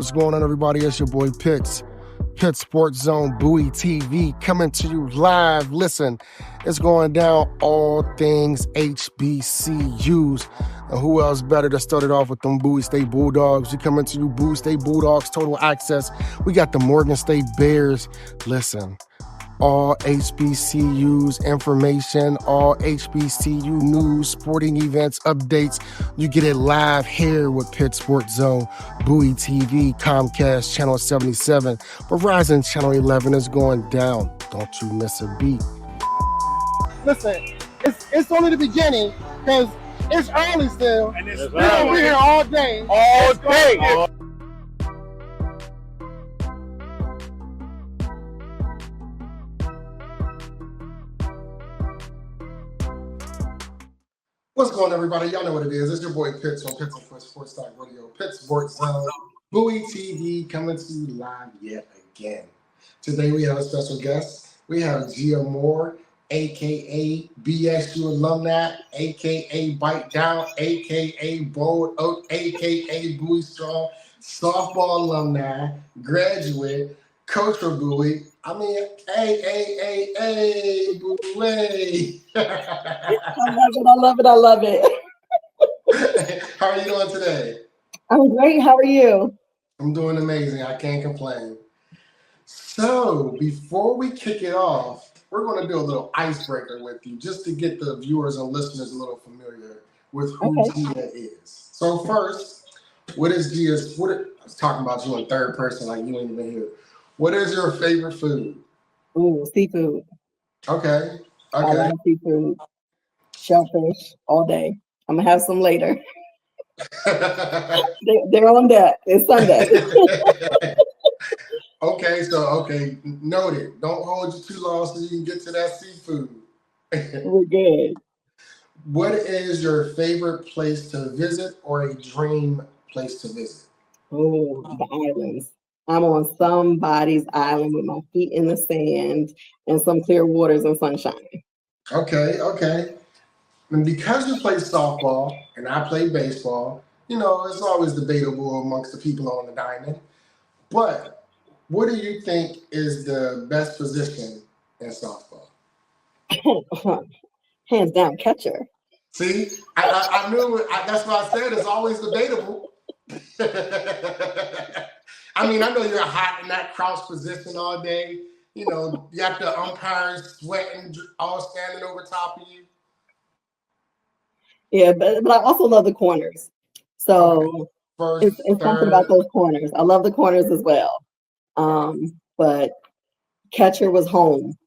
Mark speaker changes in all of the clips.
Speaker 1: What's going on, everybody? It's your boy Pitts. Pitt Sports Zone, Bowie TV, coming to you live. Listen, it's going down all things HBCUs. And who else better to start it off with them Bowie State Bulldogs? We coming to you, Bowie State Bulldogs, total access. We got the Morgan State Bears. Listen, all HBCUs information, all HBCU news, sporting events, updates. You get it live here with Pitt Sports Zone, Bowie TV, Comcast Channel 77, Verizon Channel 11 is going down. Don't you miss a beat.
Speaker 2: Listen, it's only the beginning because it's early still.
Speaker 3: And it's
Speaker 2: We're gonna be here all day.
Speaker 3: All day.
Speaker 1: What's going on, everybody? Y'all know what it is. It's your boy Pitts on Pitts and Sports Talk Radio, Pitt Sports Zone, Bowie TV, coming to you live yet again. Today we have a special guest. We have Gia Moore, aka BSU alumni, aka Bite Down, aka Bold Oak, aka Bowie Strong, softball alumni, graduate, coach for Bowie. I mean, hey, Bowie.
Speaker 4: I love it.
Speaker 1: How are you doing today?
Speaker 4: I'm great. How are you?
Speaker 1: I'm doing amazing. I can't complain. So before we kick it off, we're going to do a little icebreaker with you just to get the viewers and listeners a little familiar with who Gia is. So first, what is Gia's, I was talking about you in third person like you ain't even here. What is your favorite food?
Speaker 4: Ooh, seafood.
Speaker 1: Okay.
Speaker 4: I love seafood. Shellfish all day. I'm gonna have some later. They're on deck. It's Sunday.
Speaker 1: Okay, noted. Don't hold you too long so you can get to that seafood.
Speaker 4: We're good.
Speaker 1: What is your favorite place to visit or a dream place to visit?
Speaker 4: Oh, the islands. I'm on somebody's island with my feet in the sand and some clear waters and sunshine.
Speaker 1: Okay. And because you play softball and I play baseball, you know, it's always debatable amongst the people on the diamond. But what do you think is the best position in softball?
Speaker 4: Hands down, catcher.
Speaker 1: See, I knew it. That's why I said it's always debatable. I mean, I know you're hot in that crouch position all day. You know, you got the umpires sweating, all standing over top of you.
Speaker 4: Yeah, but I also love the corners. So it's something about those corners. I love the corners as well. But catcher was home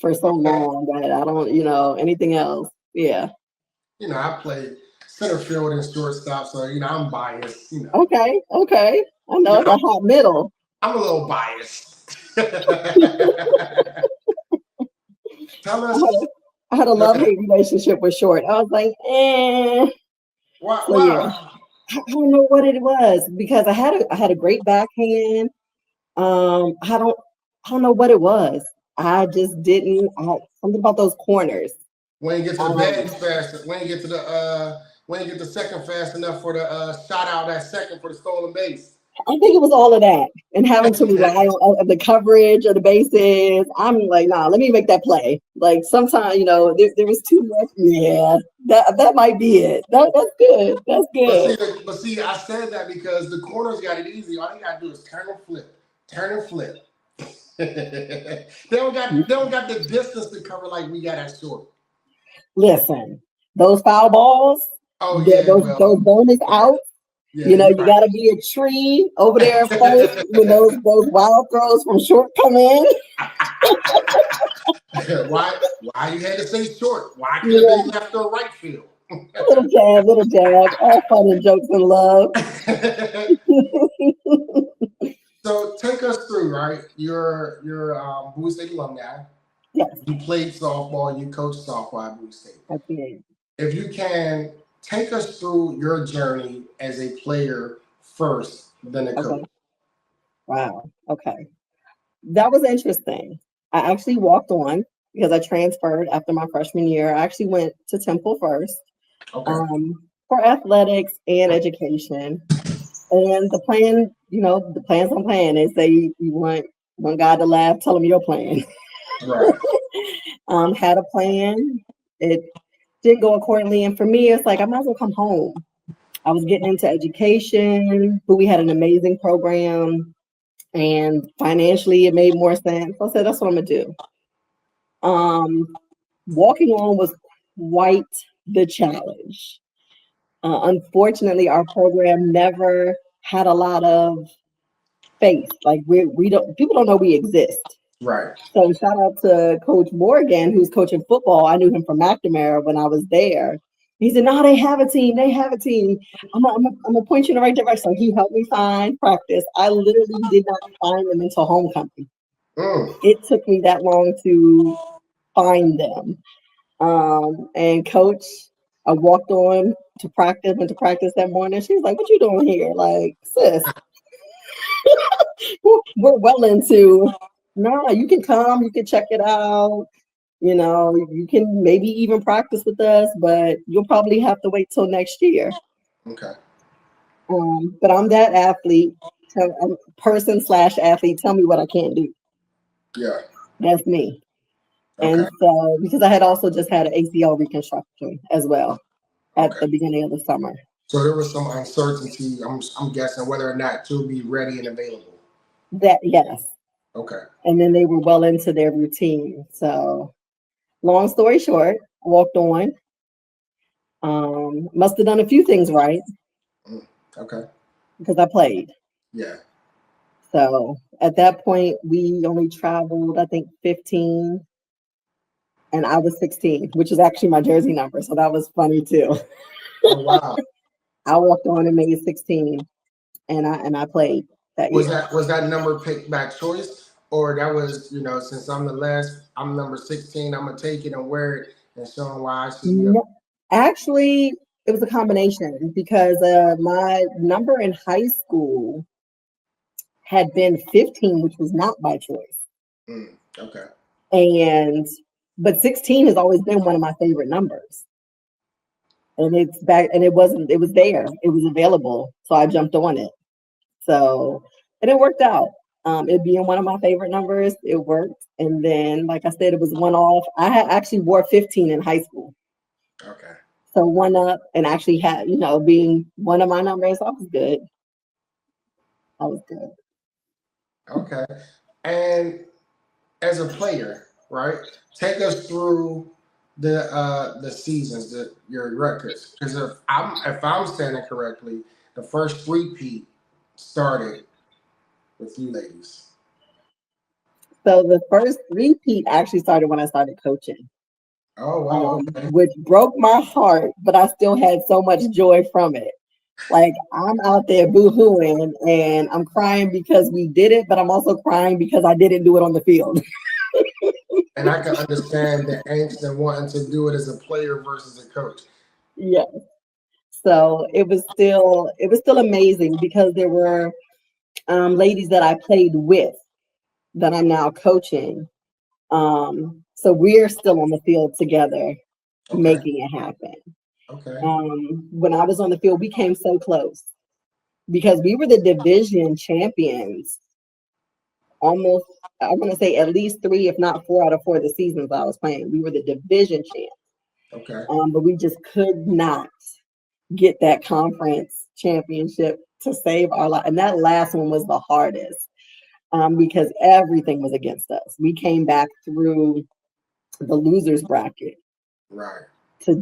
Speaker 4: for so long that I don't, anything else. Yeah.
Speaker 1: You know, I played center field and shortstop, so I'm biased.
Speaker 4: Okay. I know it's a hot middle.
Speaker 1: I'm a little biased. Tell us.
Speaker 4: I had a love-hate relationship with short. I was like,
Speaker 1: Why?
Speaker 4: So, yeah. I don't know what it was because I had a great backhand. I don't know what it was. I just didn't. Something about those corners.
Speaker 1: When you get to the bags fast, when you get the second fast enough for the shot out at second for the stolen base.
Speaker 4: I think it was all of that and having to rely on the coverage of the bases. I'm like, nah, let me make that play. Like sometimes, there was too much. Yeah, that might be it. That's good. That's good.
Speaker 1: But see, I said that because the corners got it easy. All you gotta do is turn and flip. They don't got the distance to cover like we got at short.
Speaker 4: Listen, those foul balls.
Speaker 1: Oh yeah,
Speaker 4: those bonus outs.
Speaker 1: Yeah,
Speaker 4: you gotta be a tree over there first when those wild throws from short come in.
Speaker 1: Why you had to say short? Why couldn't they left or right field?
Speaker 4: Little jab, all fun and jokes and love.
Speaker 1: So take us through, right? You're Bowie State alumni.
Speaker 4: Yes.
Speaker 1: You played softball. You coached softball at Bowie State.
Speaker 4: I did.
Speaker 1: If you can take us through your journey as a player first, then a coach.
Speaker 4: Wow. Okay. That was interesting. I actually walked on because I transferred after my freshman year. I actually went to Temple first for athletics and education. And the plan, the plan's on plan. They say you want one guy to laugh, tell him your plan.
Speaker 1: Right.
Speaker 4: Had a plan. It didn't go accordingly. And for me, it's like I might as well come home. I was getting into education, but we had an amazing program. And financially, it made more sense. I said, that's what I'm going to do. Walking on was quite the challenge. Unfortunately, our program never had a lot of faith. Like we don't, people don't know we exist.
Speaker 1: Right.
Speaker 4: So shout out to Coach Morgan, who's coaching football. I knew him from McNamara when I was there. He said, "No, they have a team. They have a team. I'm gonna point you in the right direction." So he helped me find practice. I literally did not find them until homecoming. It took me that long to find them. And Coach, I walked on to practice, went to practice that morning. She was like, "What you doing here?" Like, sis, we're well into. No, you can come, you can check it out. You can maybe even practice with us, but you'll probably have to wait till next year.
Speaker 1: Okay.
Speaker 4: But I'm that athlete, person/athlete. Tell me what I can't do.
Speaker 1: Yeah.
Speaker 4: That's me.
Speaker 1: Okay.
Speaker 4: And so, because I had also just had an ACL reconstruction as well at the beginning of the summer.
Speaker 1: So there was some uncertainty, I'm guessing, whether or not you'll be ready and available.
Speaker 4: Yes.
Speaker 1: Okay.
Speaker 4: And then they were well into their routine. So long story short, I walked on. Must have done a few things right.
Speaker 1: Okay.
Speaker 4: Because I played.
Speaker 1: Yeah.
Speaker 4: So at that point, we only traveled, I think, 15. And I was 16, which is actually my jersey number. So that was funny too.
Speaker 1: Oh, wow.
Speaker 4: I walked on and made 16, and I played that year.
Speaker 1: Was that number picked by choice, or that was, since I'm number 16, I'm gonna take it and wear it and show them why I should be
Speaker 4: No, actually, it was a combination because my number in high school had been 15, which was not by choice.
Speaker 1: Okay.
Speaker 4: But 16 has always been one of my favorite numbers. And it's back, and it was there. It was available. So I jumped on it. So, and it worked out. It being one of my favorite numbers, it worked. And then, like I said, it was one off. I had actually wore 15 in high school.
Speaker 1: Okay.
Speaker 4: So one up and actually had, being one of my numbers, I was good. I was good.
Speaker 1: Okay. And as a player, right? Take us through the seasons, your records. Because if I'm standing correctly, the first three-peat started with you ladies.
Speaker 4: So the first three-peat actually started when I started coaching.
Speaker 1: Oh, wow. Okay.
Speaker 4: Which broke my heart, but I still had so much joy from it. Like I'm out there boo-hooing and I'm crying because we did it, but I'm also crying because I didn't do it on the field.
Speaker 1: And I can understand the angst and wanting to do it as a player versus a coach.
Speaker 4: Yes. So it was still amazing because there were ladies that I played with that I'm now coaching. So we're still on the field together, making it happen.
Speaker 1: Okay.
Speaker 4: When I was on the field, we came so close because we were the division champions. Almost, I want to say at least 3, if not 4 out of 4 of the seasons I was playing. We were the division champs.
Speaker 1: Okay.
Speaker 4: But we just could not get that conference championship to save our life. And that last one was the hardest because everything was against us. We came back through the losers bracket.
Speaker 1: Right.
Speaker 4: To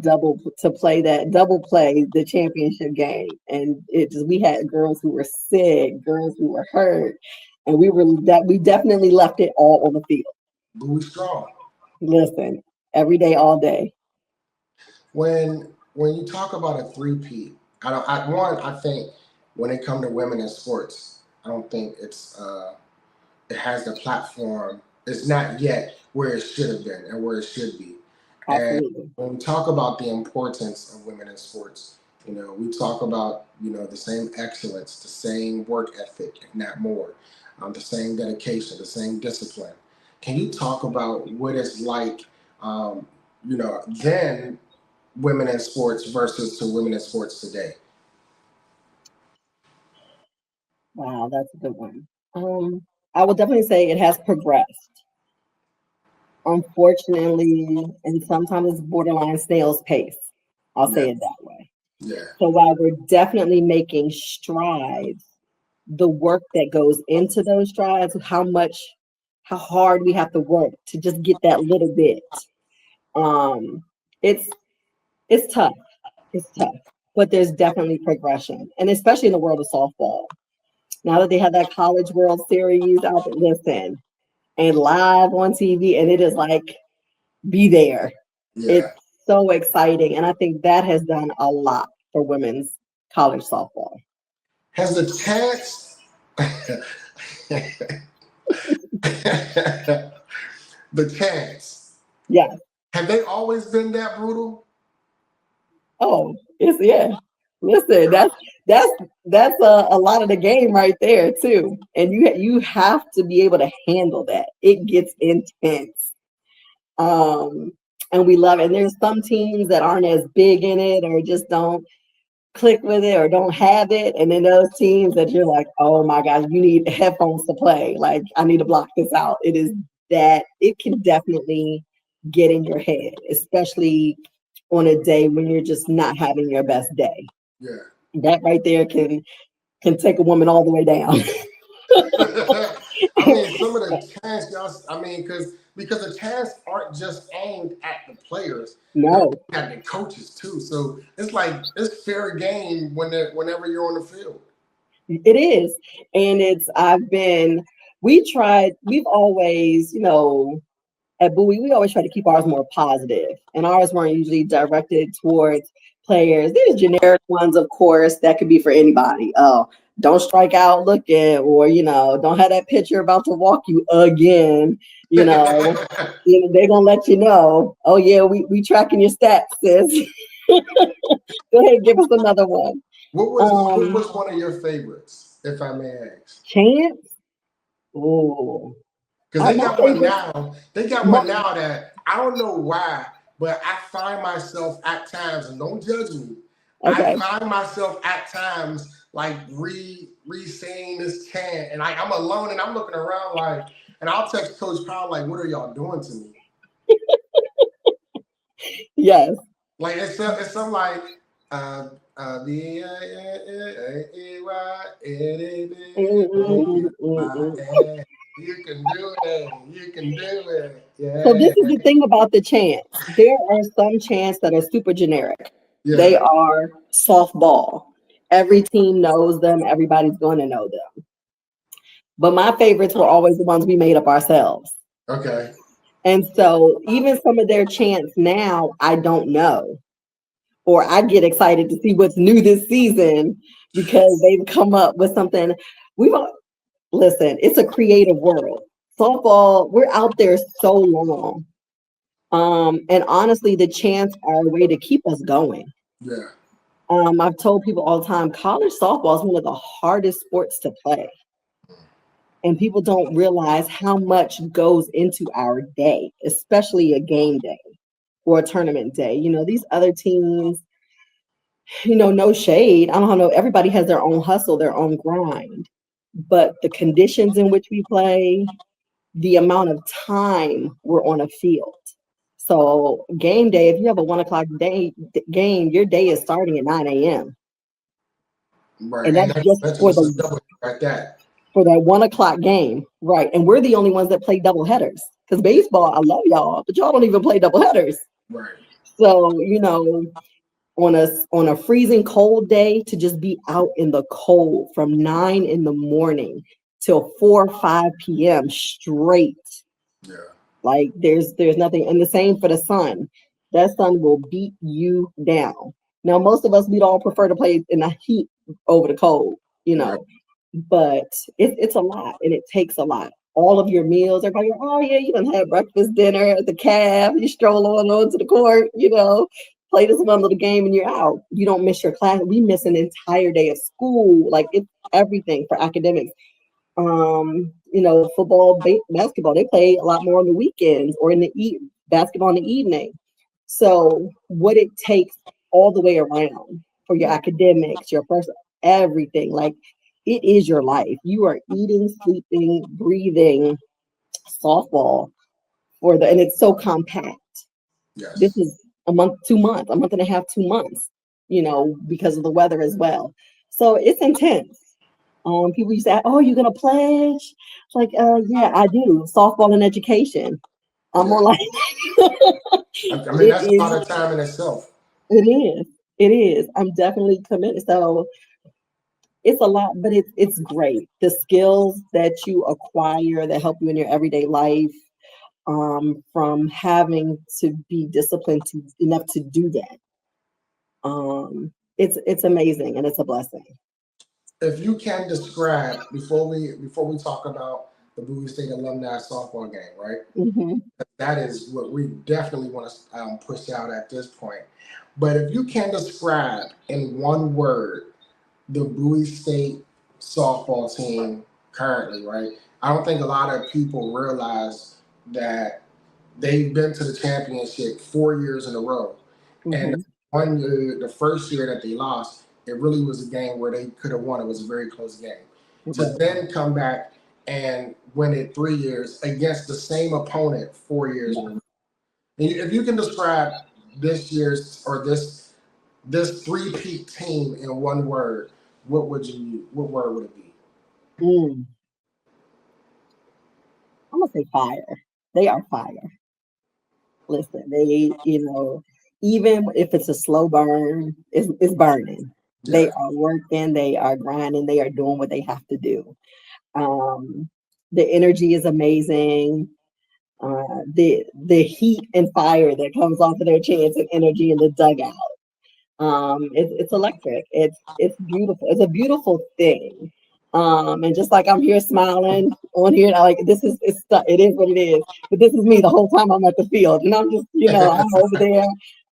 Speaker 4: play the championship game. And we had girls who were sick, girls who were hurt. And we definitely left it all on the field.
Speaker 1: Bowie strong.
Speaker 4: Listen, every day, all day.
Speaker 1: When you talk about a three-peat, I think when it comes to women in sports, I don't think it has the platform. It's not yet where it should have been and where it should be.
Speaker 4: Absolutely.
Speaker 1: And when we talk about the importance of women in sports, we talk about, the same excellence, the same work ethic, if not more, the same dedication, the same discipline. Can you talk about what it's like, then women in sports versus to women in sports today?
Speaker 4: Wow, that's a good one. I would definitely say it has progressed. Unfortunately, and sometimes it's borderline snail's pace. I'll
Speaker 1: Yeah,
Speaker 4: say it that way.
Speaker 1: yeah,
Speaker 4: So while we're definitely making strides, the work that goes into those strides, how hard we have to work to just get that little bit. Um, it's it's tough. It's tough, but there's definitely progression, and especially in the world of softball. Now that they have that College World Series out there, listen, and live on TV, and it is like be there. It's
Speaker 1: yeah.
Speaker 4: so exciting, and I think that has done a lot for women's college softball.
Speaker 1: Has the chance, the chance,
Speaker 4: Yeah.
Speaker 1: have they always been that brutal?
Speaker 4: Oh, it's yeah. Listen, that's that's a lot of the game right there too, and you have to be able to handle that. It gets intense, um, and we love it. And there's some teams that aren't as big in it, or just don't click with it, or don't have it, and then those teams that you're like, oh my gosh, you need headphones to play. Like I need to block this out. It is that it can definitely get in your head, especially on a day when you're just not having your best day.
Speaker 1: Yeah.
Speaker 4: That right there can take a woman all the way down.
Speaker 1: I mean, some of the chants, y'all. I mean, because the chants aren't just aimed at the players; they're
Speaker 4: No,
Speaker 1: aimed at the coaches too. So it's like it's fair game whenever you're on the field.
Speaker 4: it is. And we've always, at Bowie, we always try to keep ours more positive, and ours weren't usually directed towards players. There's generic ones, of course, that could be for anybody. Oh, don't strike out looking, or don't have that pitcher about to walk you again. You know, they're gonna let you know. Oh yeah, we tracking your stats, sis. Go ahead, give us another one.
Speaker 1: What
Speaker 4: Um,
Speaker 1: was one of your favorites, if I may ask?
Speaker 4: Chance. Oh,
Speaker 1: Because they
Speaker 4: my
Speaker 1: got one
Speaker 4: favorite.
Speaker 1: now. They got
Speaker 4: My,
Speaker 1: one now that I don't know why, but I find myself at times, and don't judge me. I
Speaker 4: okay.
Speaker 1: find myself at times like saying this chant, and I'm alone, and I'm looking around like, and I'll text Coach Powell like, "What are y'all doing to me?"
Speaker 4: Yes.
Speaker 1: Like it's some like. B
Speaker 4: Mm, mm, mm, mm.
Speaker 1: You can do it. You can do it.
Speaker 4: So this is
Speaker 1: Yeah.
Speaker 4: the thing about the chants. There are some chants that are super generic. They
Speaker 1: Yeah.
Speaker 4: are softball. Every team knows them. Everybody's going to know them. But my favorites were always the ones we made up ourselves.
Speaker 1: Okay.
Speaker 4: And so even some of their chants now, I don't know. Or I get excited to see what's new this season because they've come up with something. We've Listen, it's a creative world. Softball, we're out there so long. And honestly, the chants are a way to keep us going.
Speaker 1: Yeah.
Speaker 4: I've told people all the time, college softball is one of the hardest sports to play. And people don't realize how much goes into our day, especially a game day or a tournament day. These other teams, no shade. I don't know. Everybody has their own hustle, their own grind. But the conditions in which we play, the amount of time we're on a field. So game day, if you have a 1 o'clock game, your day is starting at 9 a.m.
Speaker 1: Right.
Speaker 4: And
Speaker 1: And
Speaker 4: that's just
Speaker 1: that's a double like that.
Speaker 4: for that 1 o'clock game. Right. And we're the only ones that play double headers. Because baseball, I love y'all, but y'all don't even play double headers.
Speaker 1: Right.
Speaker 4: So, on a freezing cold day to just be out in the cold from 9 in the morning till 4 or 5 p.m. straight.
Speaker 1: Yeah.
Speaker 4: Like there's nothing, and the same for the sun. That sun will beat you down. Now, most of us we'd all prefer to play in the heat over the cold,
Speaker 1: Right.
Speaker 4: but it's a lot and it takes a lot. All of your meals, everybody, oh yeah, you done had breakfast, dinner, the calf, you stroll onto the court, play this one little game and you're out. You don't miss your class. We miss an entire day of school. Like it's everything for academics. Football, basketball, they play a lot more on the weekends or in the basketball in the evening. So what it takes all the way around for your academics, your personal, everything, like it is your life. You are eating, sleeping, breathing softball and it's so compact. This
Speaker 1: Yes.
Speaker 4: is a month, 2 months, a month and a half, 2 months, because of the weather as well. So it's intense. People used to ask, "Oh, you're gonna pledge?" It's like, yeah, I do. Softball and education. I'm
Speaker 1: Yeah.
Speaker 4: more like,
Speaker 1: I mean,
Speaker 4: it
Speaker 1: that's a
Speaker 4: is.
Speaker 1: lot of time in itself.
Speaker 4: It is. It is. I'm definitely committed. So it's a lot, but it's great. The skills that you acquire that help you in your everyday life, from having to be disciplined enough to do that. It's amazing and it's a blessing.
Speaker 1: If you can describe before we talk about the Bowie State Alumni softball game, right?
Speaker 4: Hmm.
Speaker 1: That is what we definitely want to push out at this point. But if you can describe in one word the Bowie State softball team currently, right? I don't think a lot of people realize that they've been to the championship 4 years in a row. And
Speaker 4: Hmm.
Speaker 1: one year, the first year that they lost, it really was a game where they could have won. It was a very close game. To then come back and win it 3 years against the same opponent 4 years in a row. And if you can describe this year's or this three-peat team in one word, what word would it be?
Speaker 4: Mm, I'm gonna say fire. They are fire. Listen, even if it's a slow burn, it's burning. They
Speaker 1: Yeah.
Speaker 4: are working, they are grinding, they are doing what they have to do. Um, the energy is amazing. The heat and fire that comes off of their chest and energy in the dugout. It's electric. It's beautiful. It's a beautiful thing. And just like I'm here smiling on here, like it is what it is. But this is me the whole time I'm at the field, and I'm just, I'm over there.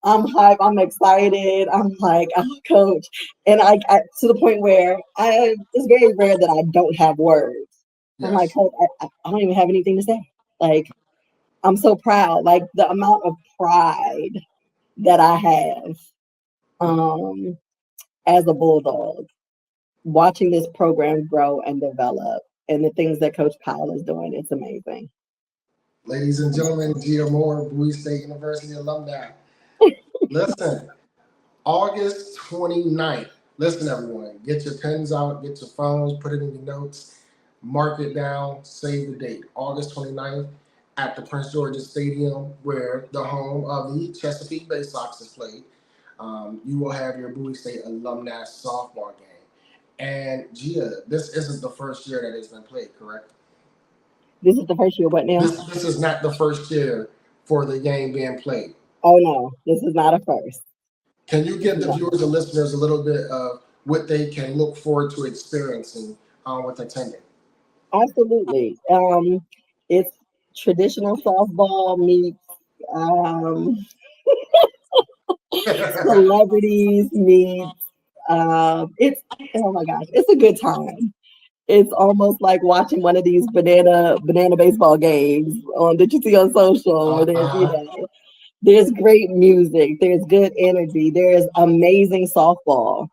Speaker 4: I'm hype. I'm excited. I'm like, I'm a coach, and I to the point where it's very rare that I don't have words. I'm like,
Speaker 1: Yes.
Speaker 4: Coach, I don't even have anything to say. Like, I'm so proud. Like the amount of pride that I have, um, as a bulldog, watching this program grow and develop, and the things that Coach Powell is doing, it's amazing.
Speaker 1: Ladies and gentlemen, Gia Moore, Bowie State University alumni. Listen, August 29th. Listen, everyone, get your pens out, get your phones, put it in your notes, mark it down, save the date. August 29th at the Prince George's Stadium, where the home of the Chesapeake Baysox is played. You will have your Bowie State alumni softball game. And Gia, this isn't the first year that it's been played, correct?
Speaker 4: This is the first year. What now?
Speaker 1: This is not the first year for the game being played.
Speaker 4: Oh no, this is not a first.
Speaker 1: Can you
Speaker 4: This
Speaker 1: give
Speaker 4: is
Speaker 1: the
Speaker 4: not.
Speaker 1: viewers and listeners a little bit of what they can look forward to experiencing with attending?
Speaker 4: Absolutely. It's traditional softball meets um, celebrities meets. It's Oh my gosh, it's a good time. It's almost like watching one of these banana baseball games on that you see on social, where
Speaker 1: Uh-huh.
Speaker 4: there's great music, there's good energy, there's amazing softball.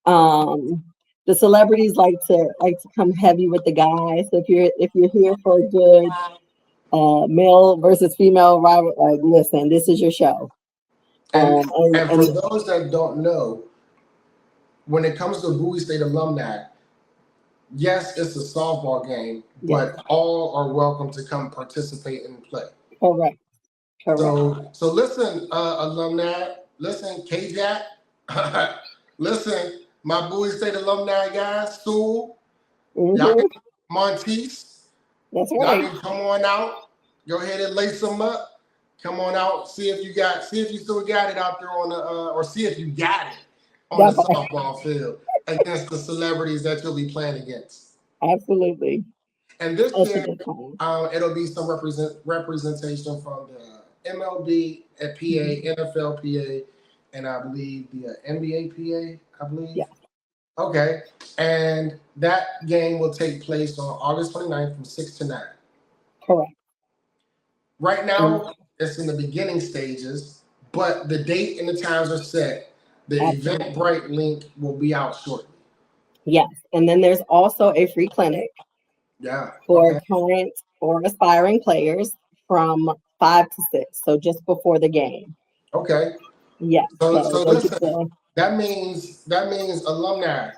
Speaker 4: Um, the celebrities like to come heavy with the guys. So if you're here for a good male versus female rival, like, listen, this is your show.
Speaker 1: And and for
Speaker 4: And
Speaker 1: those that don't know, when it comes to Bowie State alumni, yes, it's a softball game,
Speaker 4: yes,
Speaker 1: but all are welcome to come participate and play.
Speaker 4: correct, correct.
Speaker 1: So listen, alumni, listen, KJAC, listen, my Bowie State alumni guys, Sewell, y'all
Speaker 4: Hmm.
Speaker 1: can Monteese,
Speaker 4: That's
Speaker 1: y'all
Speaker 4: right.
Speaker 1: can come on out. Go ahead and lace them up. Come on out. See if you still got it out there on the, or see if you got it on the
Speaker 4: That part.
Speaker 1: softball field against the celebrities that you'll be playing against.
Speaker 4: Absolutely.
Speaker 1: And this
Speaker 4: It's a
Speaker 1: year,
Speaker 4: good time.
Speaker 1: it'll be some representation from the MLB at
Speaker 4: Mhm.
Speaker 1: PA, NFL PA, and I believe the NBA PA, I believe.
Speaker 4: Yeah,
Speaker 1: Okay. And that game will take place on August 29th from 6 to 9.
Speaker 4: correct.
Speaker 1: Right
Speaker 4: And
Speaker 1: now, it's in the beginning stages, but the date and the times are set. The
Speaker 4: absolutely.
Speaker 1: Eventbrite link will be out shortly.
Speaker 4: Yes. And then there's also a free clinic for current or aspiring players from 5 to 6. So just before the game.
Speaker 1: Okay.
Speaker 4: Yeah.
Speaker 1: So listen, that means alumni.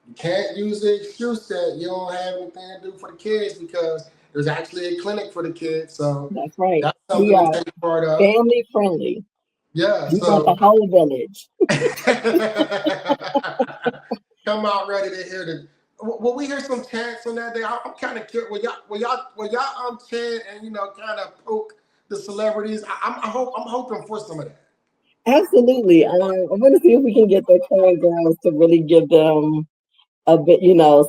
Speaker 1: You can't use the excuse that you don't have anything to do for the kids, because there's actually a clinic for the kids. So
Speaker 4: that's right.
Speaker 1: That's something to take part of.
Speaker 4: Family friendly.
Speaker 1: Yeah.
Speaker 4: We want the whole village.
Speaker 1: Come out ready to hear the. Will we hear some chants on that day? I'm kind of curious. Will y'all chant and kind of poke the celebrities? I'm hoping for some of that.
Speaker 4: Absolutely. I'm going to see if we can get the current girls to really give them a bit,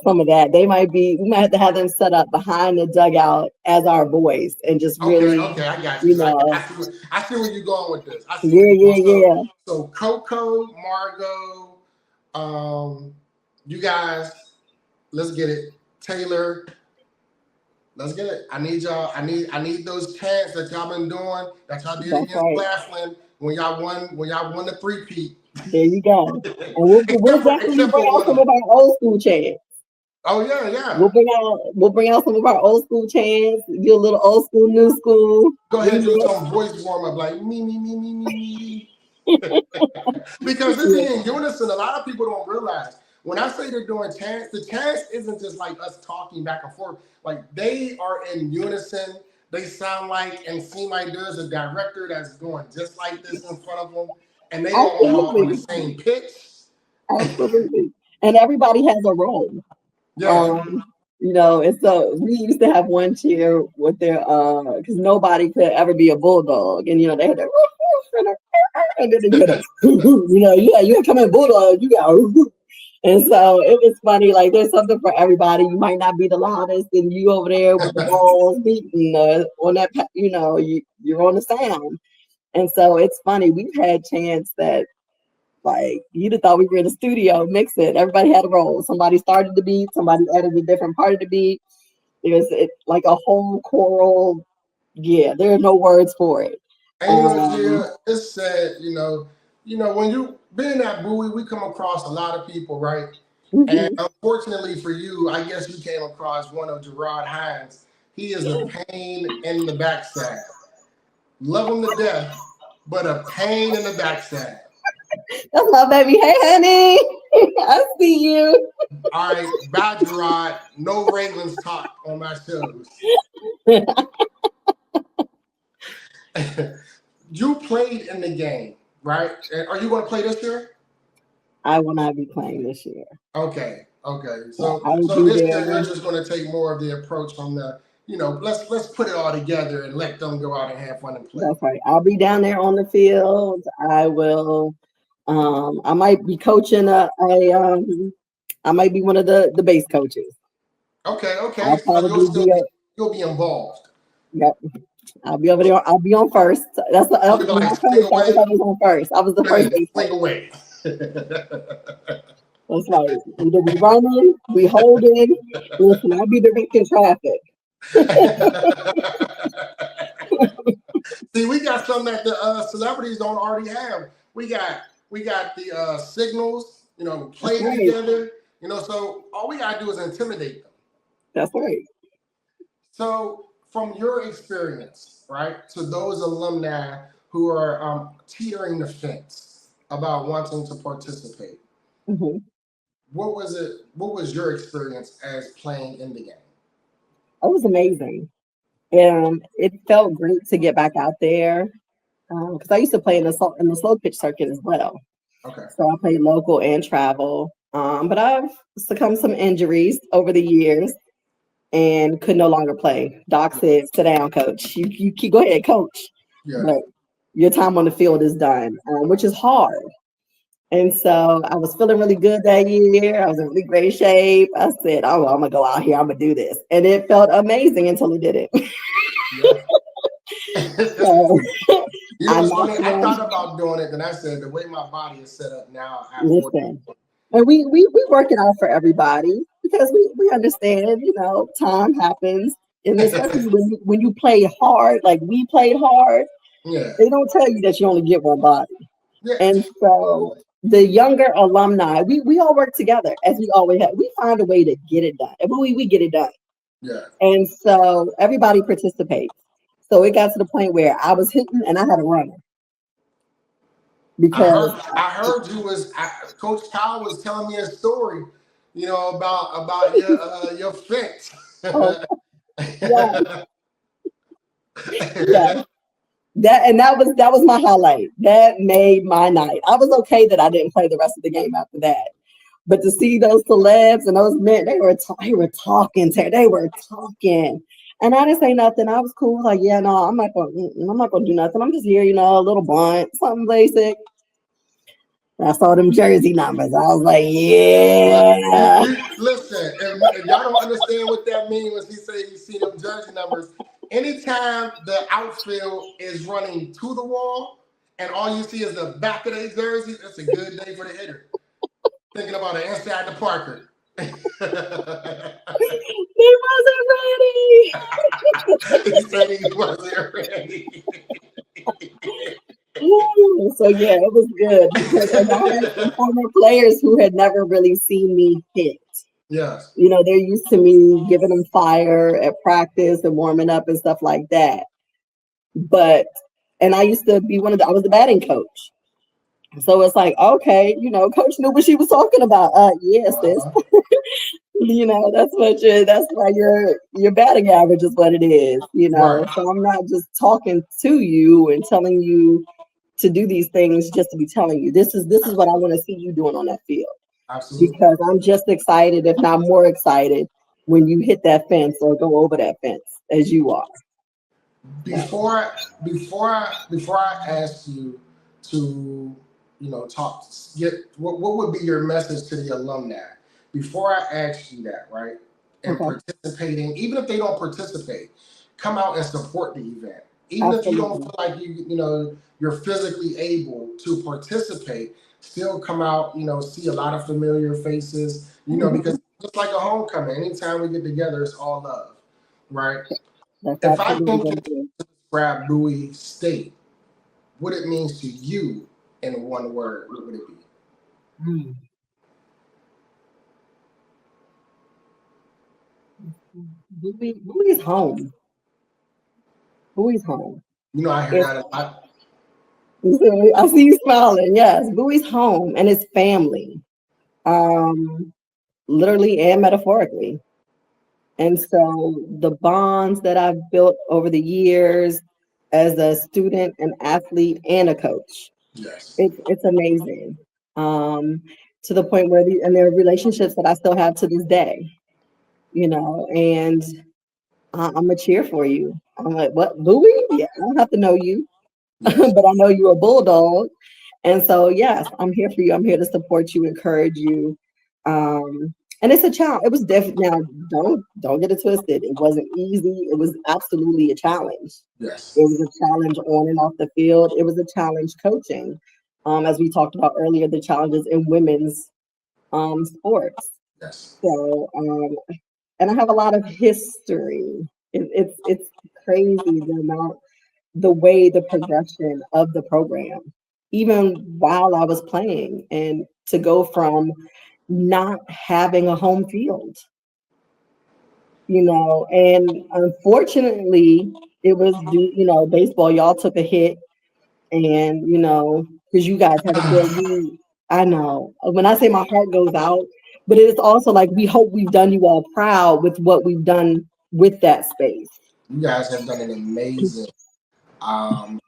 Speaker 4: some of that. We might have to have them set up behind the dugout as our voice and just really.
Speaker 1: Okay, I got you. I see where you're going with this.
Speaker 4: Yeah.
Speaker 1: So Coco, Margot, you guys, let's get it. Taylor, let's get it. I need y'all. I need those chants that y'all been doing, that y'all did against Claflin when y'all won the three-peat.
Speaker 4: There you go. And we'll definitely bring out some of our old school chants.
Speaker 1: Oh yeah.
Speaker 4: We'll bring out some of our old school chants. Do a little old school, new school.
Speaker 1: Go ahead and do some voice warm up like me. Because this is in unison. A lot of people don't realize when I say they're doing chants, the chants isn't just like us talking back and forth. Like they are in unison. They sound like and seem like there's a director that's going just like this in front of them, and they all on the same pitch.
Speaker 4: Absolutely. And everybody has a role.
Speaker 1: Yeah.
Speaker 4: And so we used to have one cheer with their because nobody could ever be a bulldog, and they had that and then they get you come in bulldog, you got. And so it was funny, like there's something for everybody. You might not be the loudest, and you over there with the balls beating on that, you're on the sound. And so it's funny, we've had chants that like you'd have thought we were in the studio mixing. Everybody had a role. Somebody started the beat, somebody added a different part of the beat. There's like a whole choral. Yeah, there are no words for it.
Speaker 1: And it's sad, when you being at Bowie, we come across a lot of people, right? Mm-hmm. And unfortunately for you, I guess you came across one of Gerard Hines. He is a pain in the backside. Love him to death, but a pain in the backside.
Speaker 4: That's my baby. Hey, honey. I see you.
Speaker 1: All right, bye, Gerard. No Ravens talk on my shows. You played in the game, right? Are you going to play this year?
Speaker 4: I will not be playing this year.
Speaker 1: Okay. So this year you're just going to take more of the approach from the, let's put it all together and let them go out and have fun and play.
Speaker 4: That's right. I'll be down there on the field. I will. I might be coaching I might be one of the base coaches.
Speaker 1: Okay.
Speaker 4: So
Speaker 1: you'll be involved.
Speaker 4: Yep. I'll be over there. I'll be on first. That's the I was on first. I was the first base.
Speaker 1: Swing away.
Speaker 4: That's right. Either we running, we holding. Listen, I'll be directing traffic.
Speaker 1: See, we got something that the celebrities don't already have. We got the signals, playing together, so all we got to do is intimidate them.
Speaker 4: That's right.
Speaker 1: So from your experience, right, to those alumni who are teetering the fence about wanting to participate, mm-hmm. What was your experience as playing in the game?
Speaker 4: It was amazing. It felt great to get back out there. Because I used to play in the slow pitch circuit as well.
Speaker 1: Okay.
Speaker 4: So I played local and travel. But I've succumbed to some injuries over the years and could no longer play. Doc said, "Sit down, coach. You keep go ahead, coach.
Speaker 1: Yeah.
Speaker 4: But your time on the field is done," which is hard. And so I was feeling really good that year. I was in really great shape. I said, "Oh, I'm gonna go out here. I'm gonna do this," and it felt amazing until it didn't. So,
Speaker 1: I thought about doing it, and I said the way my body is set up now.
Speaker 4: Listen, and we work it out for everybody because we understand, time happens, and especially when you play hard, like we played hard.
Speaker 1: Yeah,
Speaker 4: they don't tell you that you only get one body, and so the younger alumni, we all work together as we always have. We find a way to get it done. And we get it done.
Speaker 1: Yeah.
Speaker 4: And so everybody participates. So it got to the point where I was hitting and I had a runner. Because
Speaker 1: I heard you was Coach Kyle was telling me a story, about your fence.
Speaker 4: yeah. Yeah. That was my highlight. That made my night. I was okay that I didn't play the rest of the game after that. But to see those celebs and those men, they were talking. And I didn't say nothing. I was cool. Like, yeah, no, I'm not gonna do nothing. I'm just here, a little bunt, something basic. And I saw them jersey numbers. I was like, yeah.
Speaker 1: Listen, if y'all don't understand what that means when he say you see them jersey numbers, anytime the outfield is running to the wall and all you see is the back of their jersey, that's a good day for the hitter. Thinking about it inside the Parker.
Speaker 4: He wasn't ready.
Speaker 1: He said he wasn't ready.
Speaker 4: So yeah, it was good because I had some former players who had never really seen me hit.
Speaker 1: Yes.
Speaker 4: They're used to me giving them fire at practice and warming up and stuff like that. And I used to be I was the batting coach. So it's like, okay, coach knew what she was talking about. Yes, sis. That's why your batting average is what it is,
Speaker 1: Right.
Speaker 4: So I'm not just talking to you and telling you to do these things just to be telling you this is what I want to see you doing on that field.
Speaker 1: Absolutely.
Speaker 4: Because I'm just excited, if not more excited, when you hit that fence or go over that fence as you are.
Speaker 1: Before I ask you to what would be your message to the alumni? Before I ask you that, right? And participating, even if they don't participate, come out and support the event. Even if you don't feel like you're physically able to participate, still come out, see a lot of familiar faces, because just like a homecoming, anytime we get together, it's all love, right? If I can describe Bowie State, what it means to you in one word, what would it be?
Speaker 4: Bowie's home. Bowie's home.
Speaker 1: I hear that a lot.
Speaker 4: I see you smiling. Yes, Bowie's home and his family, literally and metaphorically. And so the bonds that I've built over the years as a student, an athlete, and a coach,
Speaker 1: yes,
Speaker 4: it's amazing. To the point where there are relationships that I still have to this day, and I'm a cheer for you. I'm like, what, Bowie? Yeah, I don't have to know you, but I know you're a bulldog. And so, yes, I'm here for you. I'm here to support you, encourage you. And it's a challenge. It was definitely, now don't get it twisted. It wasn't easy. It was absolutely a challenge.
Speaker 1: Yes.
Speaker 4: It was a challenge on and off the field. It was a challenge coaching. As we talked about earlier, the challenges in women's sports.
Speaker 1: Yes.
Speaker 4: So, and I have a lot of history. It's crazy the way the progression of the program, even while I was playing, and to go from not having a home field, and unfortunately it was baseball, y'all took a hit, and because you guys had to build I know when I say my heart goes out, but it's also like we hope we've done you all proud with what we've done with that space.
Speaker 1: You guys have done an amazing an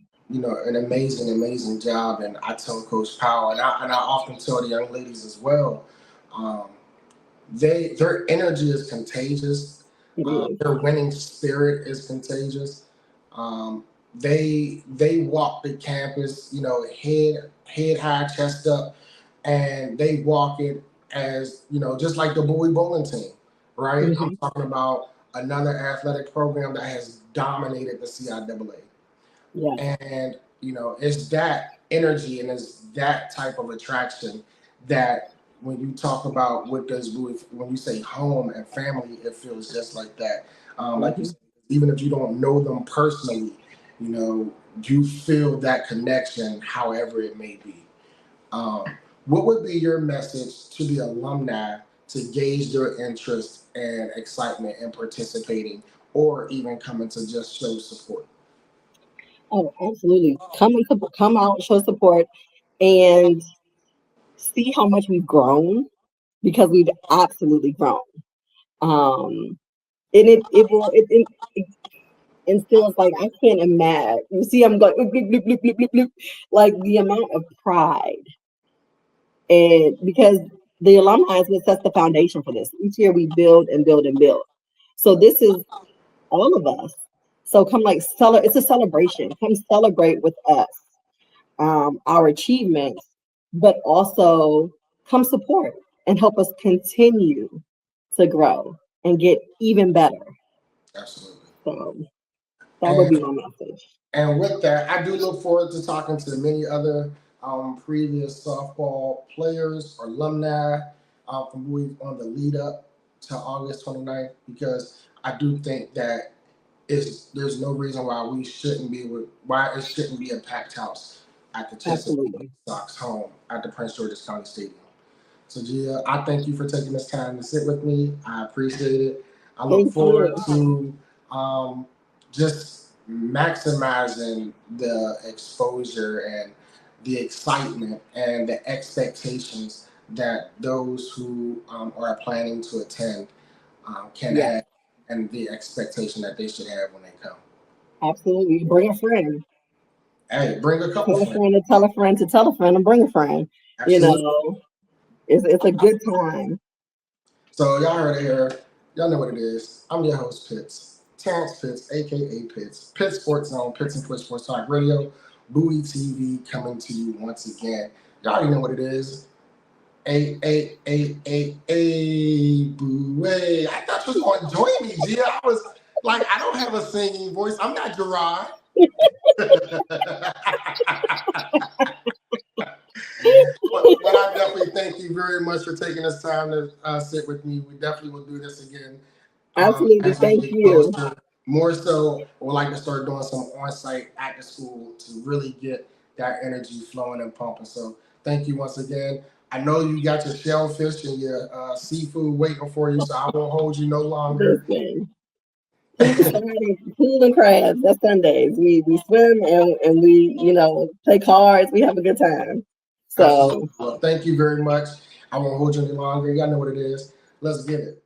Speaker 1: amazing job, and I tell Coach Powell, and I often tell the young ladies as well, their energy is contagious. Their winning spirit is contagious. They walk the campus, head high, chest up, and they walk it as just like the Bowie bowling team, right? Mm-hmm. I'm talking about another athletic program that has dominated the CIAA. Yeah. And it's that energy and it's that type of attraction that when you talk about what does Bowie, when you say home and family, it feels just like that. Like you said, even if you don't know them personally, you feel that connection, however it may be. what would be your message to the alumni to gauge their interest and excitement in participating or even coming to just show support?
Speaker 4: Oh, absolutely. Come out, show support, and see how much we've grown, because we've absolutely grown. And it instills, like, I can't imagine. You see, I'm going bloop, bloop, bloop, bloop, bloop, bloop, like the amount of pride, and because the alumni is what sets the foundation for this. Each year we build and build and build. So this is all of us. So come, like, it's a celebration. Come celebrate with us, our achievements, but also come support and help us continue to grow and get even better.
Speaker 1: Absolutely.
Speaker 4: So that would be my message.
Speaker 1: And with that, I do look forward to talking to many other previous softball players or alumni from Bowie on the lead up to August 29th, because I do think that there's no reason why it shouldn't be a packed house at the Chesapeake Baysox home at the Prince George's County Stadium. So Gia, I thank you for taking this time to sit with me. I appreciate it. I look forward to just maximizing the exposure and the excitement and the expectations that those who are planning to attend can have, and the expectation that they should have when they come.
Speaker 4: Absolutely. Bring a friend.
Speaker 1: Hey, bring a couple friends.
Speaker 4: Friend to tell a friend to tell a friend and bring a friend. Absolutely. You know, it's a good time.
Speaker 1: So y'all heard it here. Y'all know what it is. I'm your host, Pitts. Terrence Pitts, aka Pitts. Pitt Sports Zone, Pitts and Twitch Sports Talk Radio, Bowie TV coming to you once again. Y'all already know what it is. Bowie. I thought you was going to join me, Gia. I was like, I don't have a singing voice. I'm not Gerard. But I definitely thank you very much for taking this time to sit with me. We definitely will do this again.
Speaker 4: Absolutely. Thank you.
Speaker 1: More so, we'd like to start doing some on-site at the school to really get that energy flowing and pumping. So thank you once again. I know you got your shellfish and your seafood waiting for you, so I won't hold you no longer.
Speaker 4: Pool and crabs. That's Sundays. We swim and we, play cards. We have a good time. So
Speaker 1: well, thank you very much. I won't hold you any longer. Y'all know what it is. Let's get it.